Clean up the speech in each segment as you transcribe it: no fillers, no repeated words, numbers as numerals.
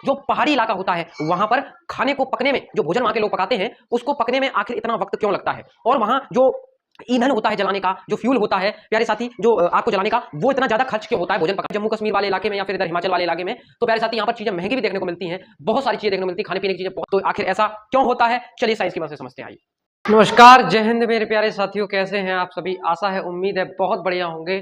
जो पहाड़ी इलाका होता है वहां पर खाने को पकने में, जो भोजन वहां के लोग पकाते हैं उसको पकने में आखिर इतना वक्त क्यों लगता है, और वहां जो ईंधन होता है जलाने का, जो फ्यूल होता है प्यारे साथी, जो आग को जलाने का, वो इतना ज्यादा खर्च क्यों होता है भोजन पका, जम्मू कश्मीर वाले इलाके में या फिर इधर हिमाचल वाले इलाके में। तो प्यारे साथी यहाँ पर चीजें महंगी भी देखने को मिलती हैं, बहुत सारी चीजें देखने को मिलती है, खाने पीने की चीजें। तो आखिर ऐसा क्यों होता है, चलिए साइंस की मदद से समझते हैं। आइए। नमस्कार, जय हिंद मेरे प्यारे साथियों, कैसे हैं आप सभी? आशा है, उम्मीद है बहुत बढ़िया होंगे।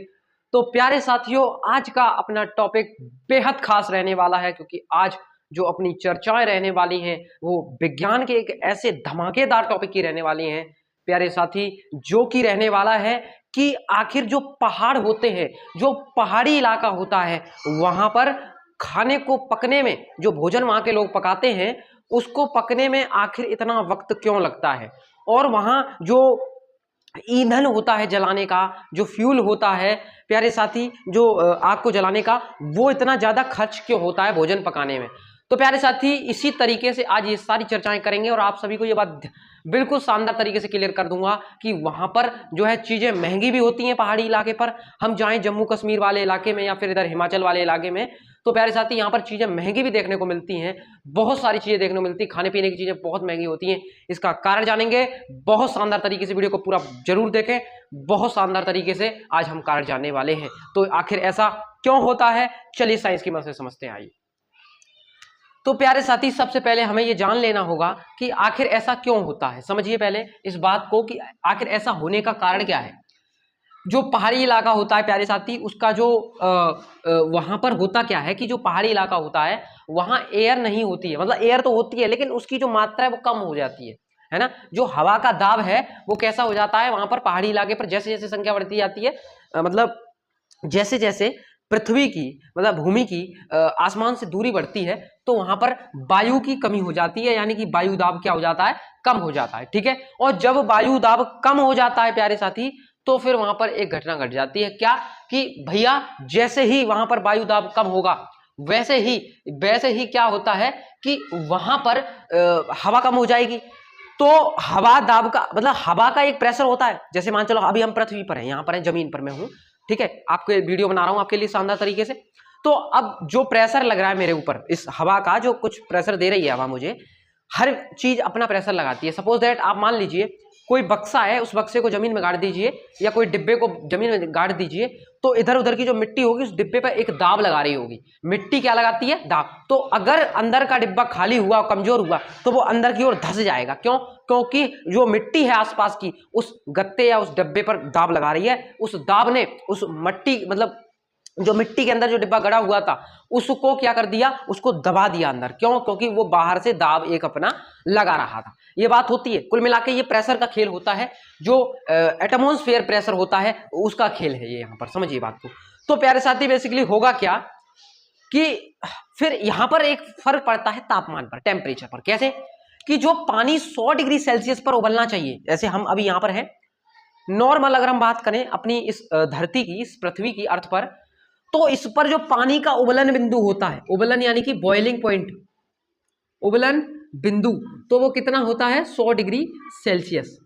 तो प्यारे साथियों, आज का अपना टॉपिक बेहद खास रहने वाला है, क्योंकि आज जो अपनी चर्चाएं रहने वाली हैं वो विज्ञान के एक ऐसे धमाकेदार टॉपिक की रहने वाली हैं प्यारे साथी, जो कि रहने वाला है कि आखिर जो पहाड़ होते हैं, जो पहाड़ी इलाका होता है, वहां पर खाने को पकने में, जो भोजन वहां के लोग पकाते हैं उसको पकने में आखिर इतना वक्त क्यों लगता है, और वहां जो ईंधन होता है जलाने का, जो फ्यूल होता है प्यारे साथी, जो आग को जलाने का, वो इतना ज्यादा खर्च क्यों होता है भोजन पकाने में। तो प्यारे साथी, इसी तरीके से आज ये सारी चर्चाएं करेंगे और आप सभी को ये बात बिल्कुल शानदार तरीके से क्लियर कर दूंगा कि वहां पर जो है चीजें महंगी भी होती हैं पहाड़ी इलाके पर। हम जाएं जम्मू कश्मीर वाले इलाके में या फिर इधर हिमाचल वाले इलाके में, तो प्यारे साथी यहाँ पर चीजें महंगी भी देखने को मिलती हैं, बहुत सारी चीजें देखने को मिलती हैं, खाने पीने की चीजें बहुत महंगी होती हैं। इसका कारण जानेंगे, बहुत शानदार तरीके से वीडियो को पूरा जरूर देखें, बहुत शानदार तरीके से आज हम कारण जानने वाले हैं। तो आखिर ऐसा क्यों होता है, चलिए साइंस की मदद से समझते हैं। आइए। तो प्यारे साथी, सबसे पहले हमें यह जान लेना होगा कि आखिर ऐसा क्यों होता है। समझिए पहले इस बात को कि आखिर ऐसा होने का कारण क्या है। जो पहाड़ी इलाका होता है प्यारे साथी, उसका जो वहां पर होता क्या है कि जो पहाड़ी इलाका होता है वहां एयर नहीं होती है, मतलब एयर तो होती है लेकिन उसकी जो मात्रा है वो कम हो जाती है ना। जो हवा का दाब है वो कैसा हो जाता है वहां पर पहाड़ी इलाके पर, जैसे जैसे संख्या बढ़ती जाती है, मतलब जैसे जैसे पृथ्वी की, मतलब भूमि की आसमान से दूरी बढ़ती है, तो वहां पर वायु की कमी हो जाती है, यानी कि वायु दाब क्या हो जाता है, कम हो जाता है। ठीक है, और जब वायु दाब कम हो जाता है प्यारे साथी, तो फिर वहां पर एक घटना घट जाती है, क्या कि भैया जैसे ही वहां पर वायु दाब कम होगा वैसे ही क्या होता है कि वहां पर हवा कम हो जाएगी। तो हवा दाब का मतलब हवा का एक प्रेशर होता है, जैसे मान चलो अभी हम पृथ्वी पर हैं, यहाँ पर है, जमीन पर मैं हूं, ठीक है, आपको वीडियो बना रहा हूं आपके लिए शानदार तरीके से। तो अब जो प्रेशर लग रहा है मेरे ऊपर, इस हवा का जो कुछ प्रेशर दे रही है हवा मुझे, हर चीज अपना प्रेशर लगाती है। सपोज दैट आप मान लीजिए कोई बक्सा है, उस बक्से को जमीन में गाड़ दीजिए, या कोई डिब्बे को जमीन में गाड़ दीजिए, तो इधर उधर की जो मिट्टी होगी उस डिब्बे पर एक दाब लगा रही होगी। मिट्टी क्या लगाती है, दाब। तो अगर अंदर का डिब्बा खाली हुआ, कमजोर हुआ, तो वो अंदर की ओर धंस जाएगा। क्यों? क्योंकि जो मिट्टी है आसपास की उस गत्ते या उस डिब्बे पर दाब लगा रही है। उस दाब ने उस मिट्टी, मतलब जो मिट्टी के अंदर जो डिब्बा गड़ा हुआ था उसको क्या कर दिया, उसको दबा दिया अंदर। क्यों? क्योंकि वो बाहर से दाब एक अपना लगा रहा था। ये बात होती है, कुल मिला के ये प्रेशर का खेल होता है, जो एटमॉस्फेयर प्रेशर होता है उसका खेल है ये, यहाँ पर समझिए बात को। तो प्यारे साथी, बेसिकली होगा क्या कि फिर यहाँ पर एक फर्क पड़ता है तापमान पर, टेम्परेचर पर। कैसे कि जो पानी 100 डिग्री सेल्सियस पर उबलना चाहिए, जैसे हम अभी यहाँ पर है नॉर्मल, अगर हम बात करें अपनी इस धरती की, इस पृथ्वी की, अर्थ पर, तो इस पर जो पानी का उबलन बिंदु होता है, उबलन यानी कि बॉइलिंग पॉइंट, उबलन बिंदु, तो वो कितना होता है, 100 डिग्री सेल्सियस,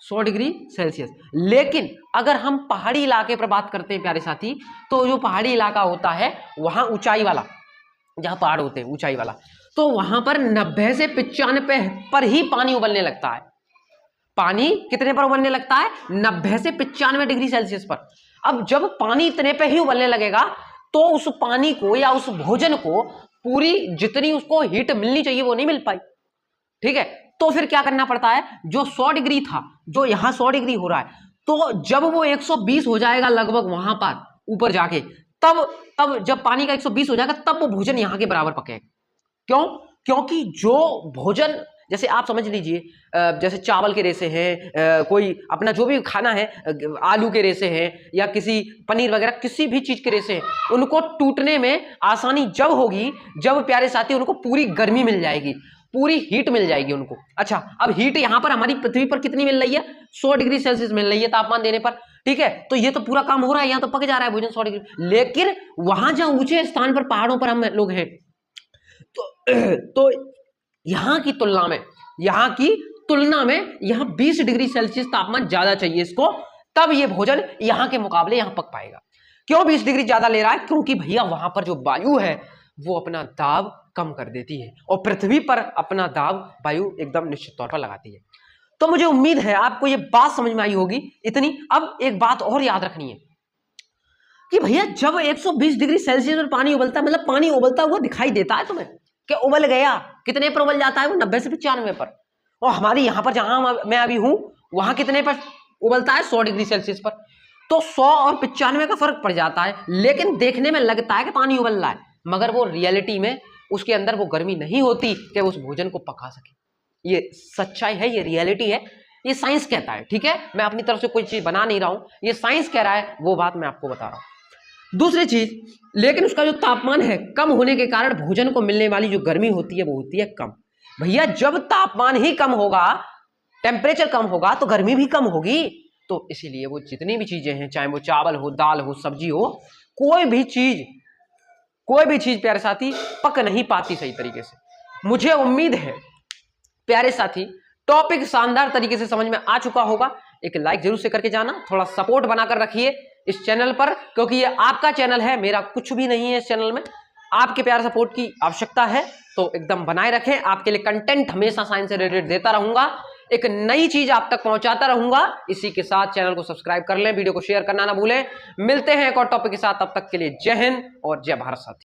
100 डिग्री सेल्सियस। लेकिन अगर हम पहाड़ी इलाके पर बात करते हैं प्यारे साथी, तो जो पहाड़ी इलाका होता है वहां ऊंचाई वाला, जहां पहाड़ होते हैं ऊंचाई वाला, तो वहां पर 90 से 95 पर ही पानी उबलने लगता है। पानी कितने पर उबलने लगता है, 90 से 95 डिग्री सेल्सियस पर। अब जब पानी इतने पे ही उबलने लगेगा, तो उस पानी को या उस भोजन को पूरी जितनी उसको हीट मिलनी चाहिए वो नहीं मिल पाई। ठीक है, तो फिर क्या करना पड़ता है, जो 100 डिग्री था, जो यहां 100 डिग्री हो रहा है, तो जब वो 120 हो जाएगा लगभग वहां पर ऊपर जाके, तब जब पानी का 120 हो जाएगा, तब वो भोजन यहां के बराबर पकेगा। क्यों? क्योंकि जो भोजन, जैसे आप समझ लीजिए, जैसे चावल के रेसे हैं, कोई अपना जो भी खाना है, आलू के रेसे हैं, या किसी पनीर वगैरह किसी भी चीज के रेसे हैं, उनको टूटने में आसानी जब होगी जब प्यारे साथी उनको पूरी गर्मी मिल जाएगी, पूरी हीट मिल जाएगी उनको। अच्छा, अब हीट यहां पर हमारी पृथ्वी पर कितनी मिल रही है, 100 डिग्री सेल्सियस मिल रही है तापमान देने पर। ठीक है, तो ये तो पूरा काम हो रहा है, यहां तो पक जा रहा है भोजन 100 डिग्री। लेकिन वहां जहां ऊंचे स्थान पर, पहाड़ों पर हम लोग हैं, तो यहां की तुलना में यहां 20 डिग्री सेल्सियस तापमान ज्यादा चाहिए इसको, तब ये भोजन यहां के मुकाबले यहां पक पाएगा। क्यों 20 डिग्री ज्यादा ले रहा है? क्योंकि भैया वहां पर जो वायु है वो अपना दाब कम कर देती है और पृथ्वी पर अपना दाब वायु एकदम निश्चित तौर पर लगाती है। तो मुझे उम्मीद है आपको ये बात समझ में आई होगी इतनी। अब एक बात और याद रखनी है कि भैया जब 120 डिग्री सेल्सियस पर पानी उबलता है, मतलब पानी उबलता हुआ दिखाई देता है तुम्हें कि उबल गया, कितने पर उबल जाता है वो 90 से 95 पर। और हमारे यहाँ पर जहां मैं अभी हूं वहां कितने पर उबलता है 100 डिग्री सेल्सियस पर। तो 100 और 95 का फर्क पड़ जाता है, लेकिन देखने में लगता है कि पानी उबल रहा है, मगर वो रियलिटी में उसके अंदर वो गर्मी नहीं होती कि उस भोजन को पका सके। ये सच्चाई है, ये रियलिटी है, ये साइंस कहता है। ठीक है, मैं अपनी तरफ से कोई चीज बना नहीं रहा हूं, ये साइंस कह रहा है, वो बात मैं आपको बता रहा हूं। दूसरी चीज, लेकिन उसका जो तापमान है कम होने के कारण भोजन को मिलने वाली जो गर्मी होती है वो होती है कम। भैया जब तापमान ही कम होगा, टेम्परेचर कम होगा तो गर्मी भी कम होगी। तो इसीलिए वो जितनी भी चीजें हैं, चाहे वो चावल हो, दाल हो, सब्जी हो, कोई भी चीज प्यारे साथी पक नहीं पाती सही तरीके से। मुझे उम्मीद है प्यारे साथी टॉपिक शानदार तरीके से समझ में आ चुका होगा। एक लाइक जरूर से करके जाना, थोड़ा सपोर्ट बनाकर रखिए इस चैनल पर, क्योंकि ये आपका चैनल है, मेरा कुछ भी नहीं है इस चैनल में। आपके प्यार सपोर्ट की आवश्यकता है, तो एकदम बनाए रखें। आपके लिए कंटेंट हमेशा साइंस से रिलेटेड देता रहूंगा, एक नई चीज आप तक पहुंचाता रहूंगा। इसी के साथ चैनल को सब्सक्राइब कर लें, वीडियो को शेयर करना ना भूलें। मिलते हैं एक और टॉपिक के साथ, तब तक के लिए जय हिंद और जय भारत साथी।